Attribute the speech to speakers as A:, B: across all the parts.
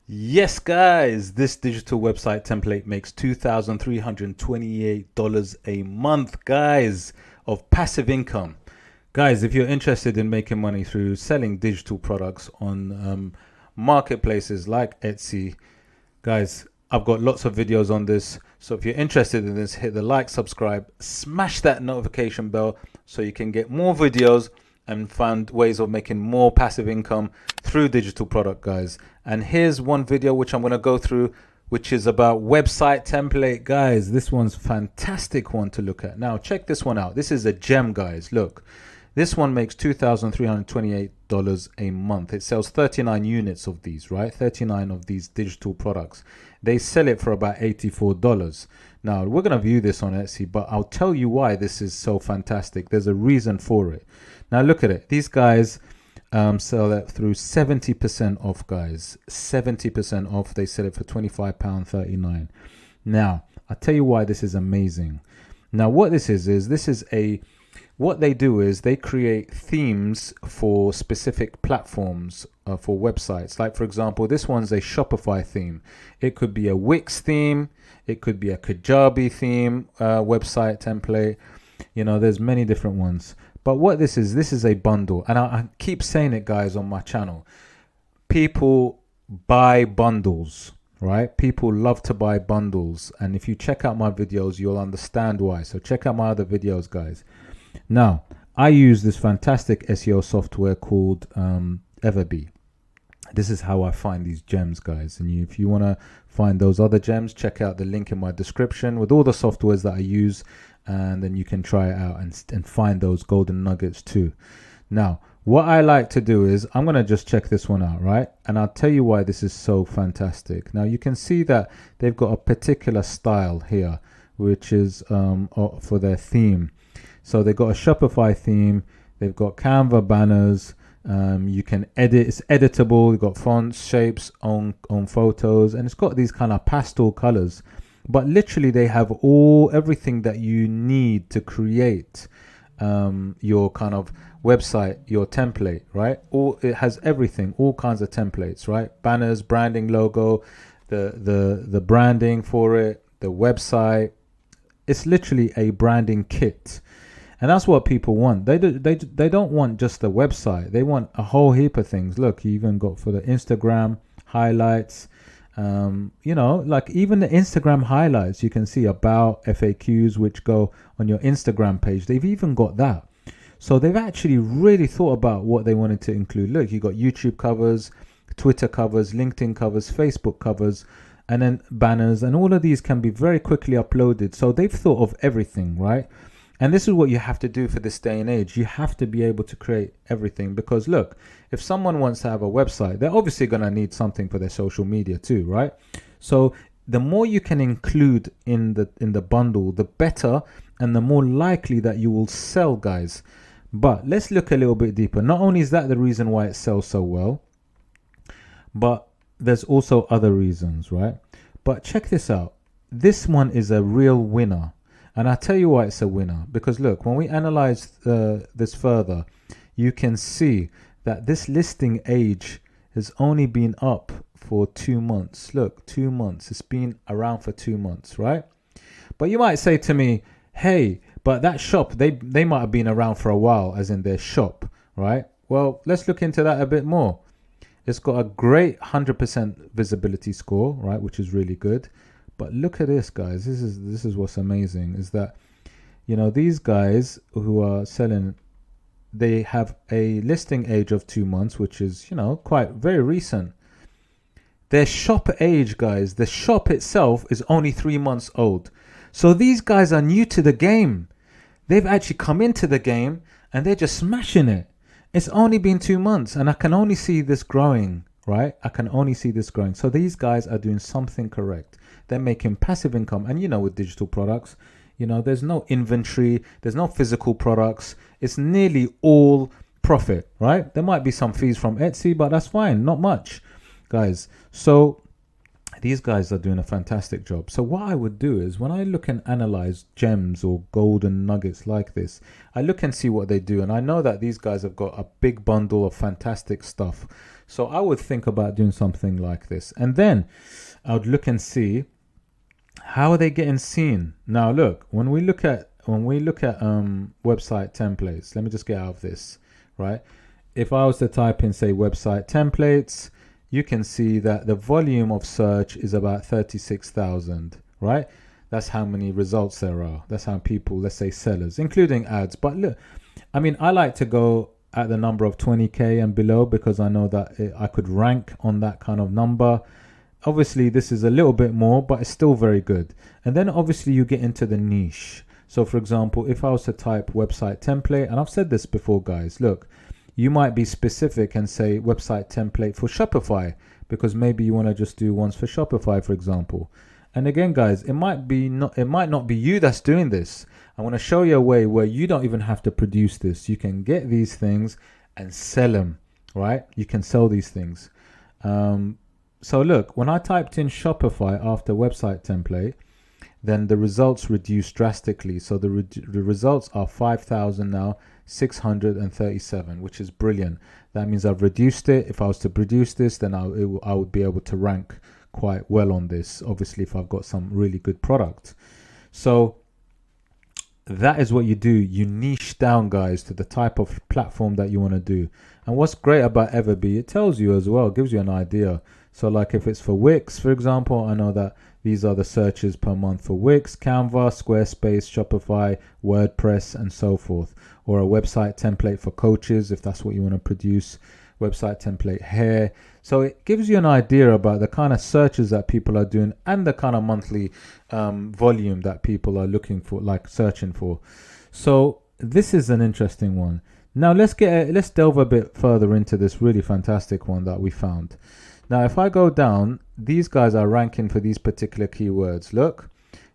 A: Yes, guys, this digital website template makes $2,328 a month, guys, of passive income. Guys, if you're interested in making money through selling digital products on marketplaces like Etsy, guys, I've got lots of videos on this. So if you're interested in this, hit the like, subscribe, smash that notification bell so you can get more videos and find ways of making more passive income through digital product, guys. And here's one video which I'm going to go through, which is about website template, guys. This one's fantastic one to look at. Now check this one out. This is a gem, guys. Look, this one makes $2,328 a month. It sells 39 units of these, right? 39 of these digital products. They sell it for about $84. Now, we're going to view this on Etsy, but I'll tell you why this is so fantastic. There's a reason for it. Now, look at it. These guys sell it through 70% off, guys. 70% off. They sell it for £25.39. Now, I'll tell you why this is amazing. Now, what this is what they do is they create themes for specific platforms for websites. Like, for example, this one's a Shopify theme. It could be a Wix theme. It could be a Kajabi theme website template. You know, there's many different ones. But what this is a bundle. And I keep saying it, guys, on my channel. People buy bundles, right? People love to buy bundles. And if you check out my videos, you'll understand why. So check out my other videos, guys. Now, I use this fantastic SEO software called EVERBEE. This is how I find these gems, guys. And if you want to find those other gems, check out the link in my description with all the softwares that I use. And then you can try it out and find those golden nuggets too. Now, what I like to do is I'm going to just check this one out, right? And I'll tell you why this is so fantastic. Now, you can see that they've got a particular style here, which is for their theme. So they've got a Shopify theme. They've got Canva banners. You can edit. It's editable. You've got fonts, shapes, on photos. And it's got these kind of pastel colors. But literally they have everything that you need to create your kind of website, your template, right? It has everything, all kinds of templates, right? Banners, branding, logo, the branding for it, the website. It's literally a branding kit. And that's what people want. They don't want just the website. They want a whole heap of things. Look, you even got for the Instagram highlights. You know, like even the Instagram highlights, you can see about FAQs, which go on your Instagram page. They've even got that. So they've actually really thought about what they wanted to include. Look, you got YouTube covers, Twitter covers, LinkedIn covers, Facebook covers, and then banners. And all of these can be very quickly uploaded. So they've thought of everything, right? And this is what you have to do for this day and age. You have to be able to create everything, because look, if someone wants to have a website, they're obviously going to need something for their social media too, right? So the more you can include in the bundle, the better, and the more likely that you will sell, guys. But let's look a little bit deeper. Not only is that the reason why it sells so well, but there's also other reasons, right? But check this out. This one is a real winner. And I'll tell you why it's a winner. Because look, when we analyze this further, you can see that this listing age has only been up for 2 months. Look, 2 months. It's been around for 2 months, right? But you might say to me, hey, but that shop, they might have been around for a while, as in their shop, right? Well, let's look into that a bit more. It's got a great 100% visibility score, right, which is really good. But look at this, guys. This is what's amazing, is that, you know, these guys who are selling, they have a listing age of 2 months, which is, you know, quite very recent. Their shop age, guys, the shop itself is only 3 months old. So these guys are new to the game. They've actually come into the game and they're just smashing it. It's only been 2 months and I can only see this growing, right? I can only see this growing. So these guys are doing something correct. They're making passive income. And, you know, with digital products, you know, there's no inventory. There's no physical products. It's nearly all profit, right? There might be some fees from Etsy, but that's fine. Not much, guys. So these guys are doing a fantastic job. So what I would do is when I look and analyze gems or golden nuggets like this, I look and see what they do. And I know that these guys have got a big bundle of fantastic stuff. So I would think about doing something like this, and then I would look and see how are they getting seen. Now look, when we look at website templates, let me just get out of this, right? If I was to type in, say, website templates, you can see that the volume of search is about 36,000, right? That's how many results there are. That's how people, let's say sellers, including ads. But look, I mean, I like to go at the number of 20K and below because I know that I could rank on that kind of number. Obviously, this is a little bit more, but it's still very good. And then obviously you get into the niche. So for example, if I was to type website template, and I've said this before, guys, look, you might be specific and say website template for Shopify, because maybe you want to just do ones for Shopify, for example. And again, guys, it might not be you that's doing this. I want to show you a way where you don't even have to produce this. You can get these things and sell them, right? You can sell these things. So look, when I typed in Shopify after website template, then the results reduced drastically. So the results are 5,000 now, 637, which is brilliant. That means I've reduced it. If I was to produce this, then I would be able to rank quite well on this, obviously, if I've got some really good product. So that is what you do. You niche down, guys, to the type of platform that you want to do. And what's great about EVERBEE, it tells you as well, gives you an idea. So like if it's for Wix, for example, I know that these are the searches per month for Wix, Canva, Squarespace, Shopify, WordPress, and so forth. Or a website template for coaches, if that's what you want to produce, website template hair. So it gives you an idea about the kind of searches that people are doing and the kind of monthly volume that people are looking for, like searching for. So this is an interesting one. Now let's delve a bit further into this really fantastic one that we found. Now, if I go down, these guys are ranking for these particular keywords. Look,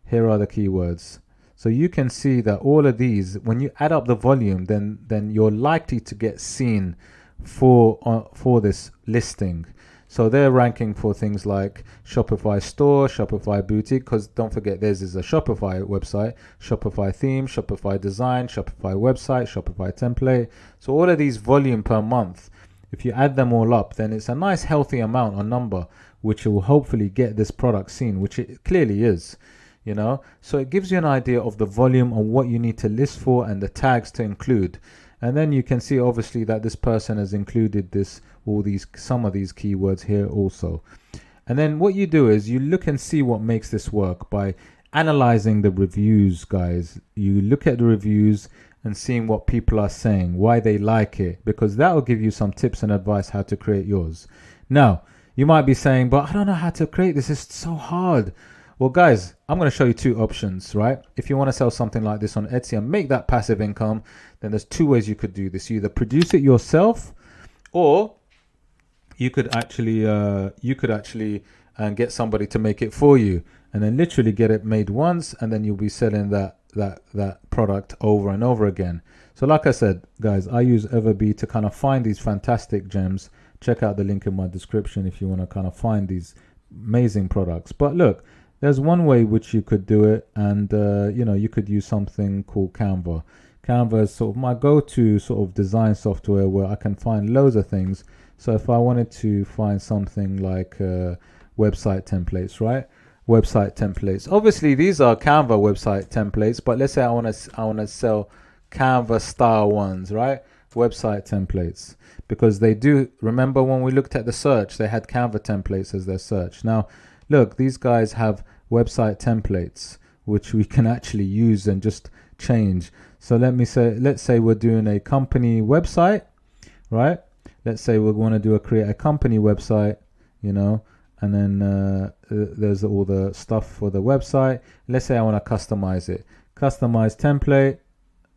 A: here are the keywords. So you can see that all of these, when you add up the volume, then you're likely to get seen for this listing. So they're ranking for things like Shopify store, Shopify boutique, because don't forget theirs is a Shopify website, Shopify theme, Shopify design, Shopify website, Shopify template. So all of these volume per month, if you add them all up, then it's a nice healthy amount or number, which will hopefully get this product seen, which it clearly is, you know. So it gives you an idea of the volume and what you need to list for and the tags to include. And then you can see obviously that this person has included some of these keywords here also. And then what you do is you look and see what makes this work by analyzing the reviews, guys. You look at the reviews and seeing what people are saying, why they like it, because that will give you some tips and advice how to create yours. Now, you might be saying, but I don't know how to create this. It's so hard. Well, guys, I'm going to show you two options, right? If you want to sell something like this on Etsy and make that passive income, then there's two ways you could do this. You either produce it yourself, or you could actually get somebody to make it for you, and then literally get it made once, and then you'll be selling that product over and over again. So like I said, guys, I use EVERBEE to kind of find these fantastic gems. Check out the link in my description if you want to kind of find these amazing products. But look, there's one way which you could do it, and you could use something called Canva. Canva is sort of my go-to sort of design software where I can find loads of things. So if I wanted to find something like website templates, right? Website templates. Obviously, these are Canva website templates, but let's say I want to sell Canva style ones, right? Website templates, because they do. Remember when we looked at the search, they had Canva templates as their search. Now, look, these guys have website templates which we can actually use and just change. So let's say we're doing a company website, right? Let's say we want to create a company website, you know. And then there's all the stuff for the website. Let's say I want to customize it. Customize template,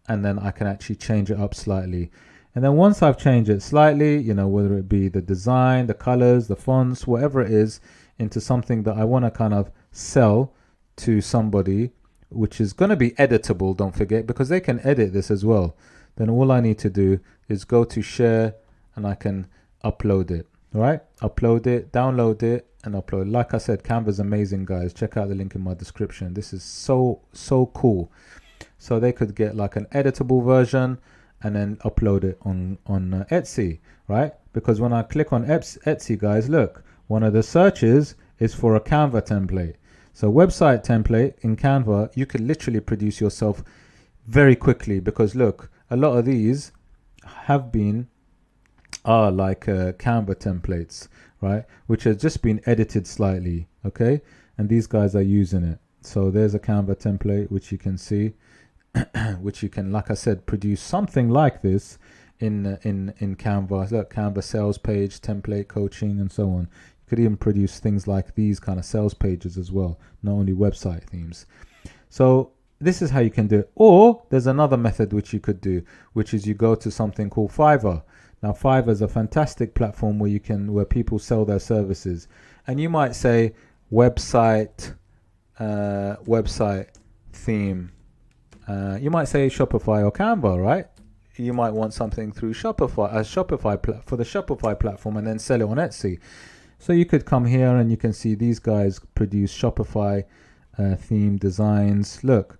A: and then I can actually change it up slightly. And then once I've changed it slightly, you know, whether it be the design, the colors, the fonts, whatever it is, into something that I want to kind of sell to somebody, which is going to be editable, don't forget, because they can edit this as well. Then all I need to do is go to share, and I can upload it. All right, upload it, download it, and upload. Like I said, Canva's amazing, guys. Check out the link in my description. This is so cool. So they could get like an editable version, and then upload it on Etsy, right? Because when I click on Etsy, guys, look, one of the searches is for a Canva template. So website template in Canva, you can literally produce yourself very quickly, because look, a lot of these are like Canva templates, right? Which has just been edited slightly, okay? And these guys are using it. So there's a Canva template, which you can see, which you can, like I said, produce something like this in Canva. Look, Canva sales page, template, coaching, and so on. You could even produce things like these kind of sales pages as well, not only website themes. So this is how you can do it. Or there's another method which you could do, which is you go to something called Fiverr. Now Fiverr is a fantastic platform where people sell their services, and you might say website theme. You might say Shopify or Canva, right? You might want something through Shopify, for the Shopify platform, and then sell it on Etsy. So you could come here and you can see these guys produce Shopify theme designs. Look,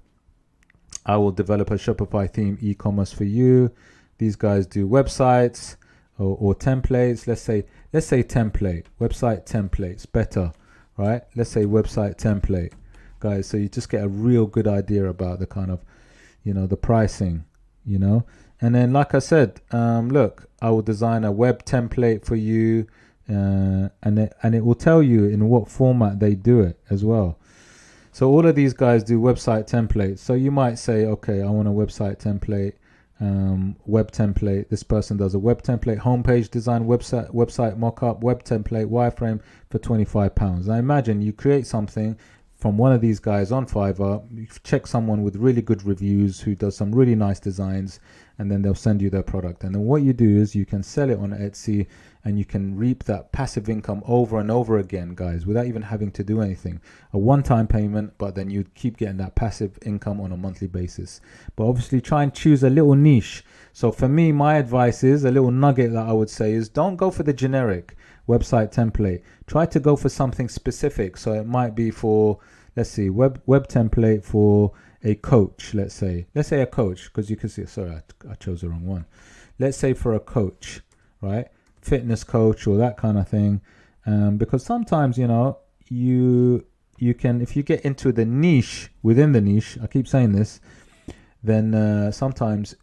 A: I will develop a Shopify theme e-commerce for you. These guys do websites or templates. Let's say template, website templates, better, right? Let's say website template, guys. So you just get a real good idea about the kind of, the pricing, And then, like I said, look, I will design a web template for you, and it will tell you in what format they do it as well. So all of these guys do website templates. So you might say, okay, I want a website template, web template. This person does a web template, homepage design, website mockup, web template, wireframe for £25. I imagine you create something from one of these guys on Fiverr, you check someone with really good reviews who does some really nice designs, and then they'll send you their product. And then what you do is you can sell it on Etsy, and you can reap that passive income over and over again, guys, without even having to do anything. A one-time payment, but then you keep getting that passive income on a monthly basis. But obviously try and choose a little niche. So for me, my advice is, a little nugget that I would say is, don't go for the generic website template. Try to go for something specific. So it might be for, let's see, web template for a coach. Let's say a coach, because you can see, sorry, I chose the wrong one. Let's say for a coach, right? Fitness coach or that kind of thing. Because sometimes, you can, if you get into the niche, within the niche, I keep saying this, then sometimes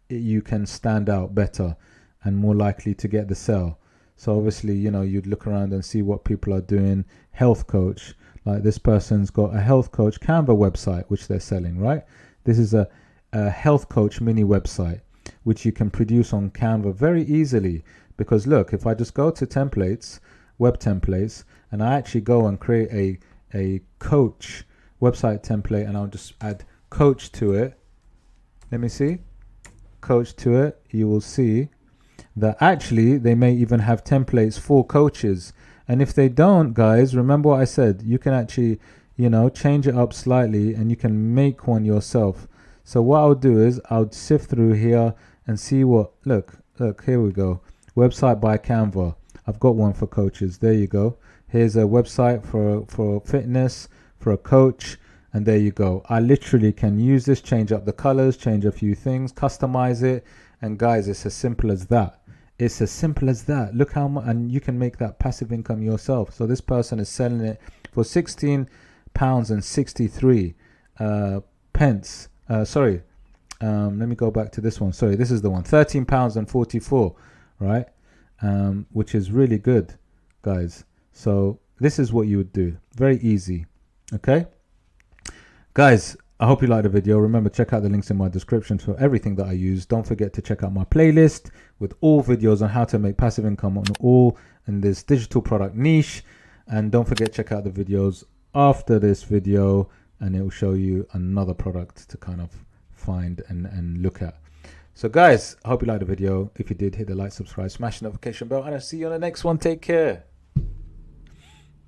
A: you can stand out better and more likely to get the sale. So obviously, you'd look around and see what people are doing. Health coach, like this person's got a health coach Canva website, which they're selling, right? This is a health coach mini website, which you can produce on Canva very easily. Because look, if I just go to templates, web templates, and I actually go and create a coach website template, and I'll just add coach to it. Let me see. Coach to it. You will see that actually they may even have templates for coaches. And if they don't, guys, remember what I said. You can actually, change it up slightly, and you can make one yourself. So what I'll do is I'll sift through here and see what, look, here we go. Website by Canva. I've got one for coaches. There you go. Here's a website for fitness, for a coach. And there you go. I literally can use this, change up the colors, change a few things, customize it. And guys, it's as simple as that. It's as simple as that. Look how much, and you can make that passive income yourself. So this person is selling it for £16.63 pence. Sorry. Let me go back to this one. Sorry, this is the one. £13.44, right? Which is really good, guys. So this is what you would do. Very easy. Okay, guys. I hope you liked the video. Remember, check out the links in my description for everything that I use. Don't forget to check out my playlist with all videos on how to make passive income on all in this digital product niche. And don't forget, check out the videos after this video, and it will show you another product to kind of find and look at. So guys, I hope you liked the video. If you did, hit the like, subscribe, smash the notification bell, and I'll see you on the next one. Take care.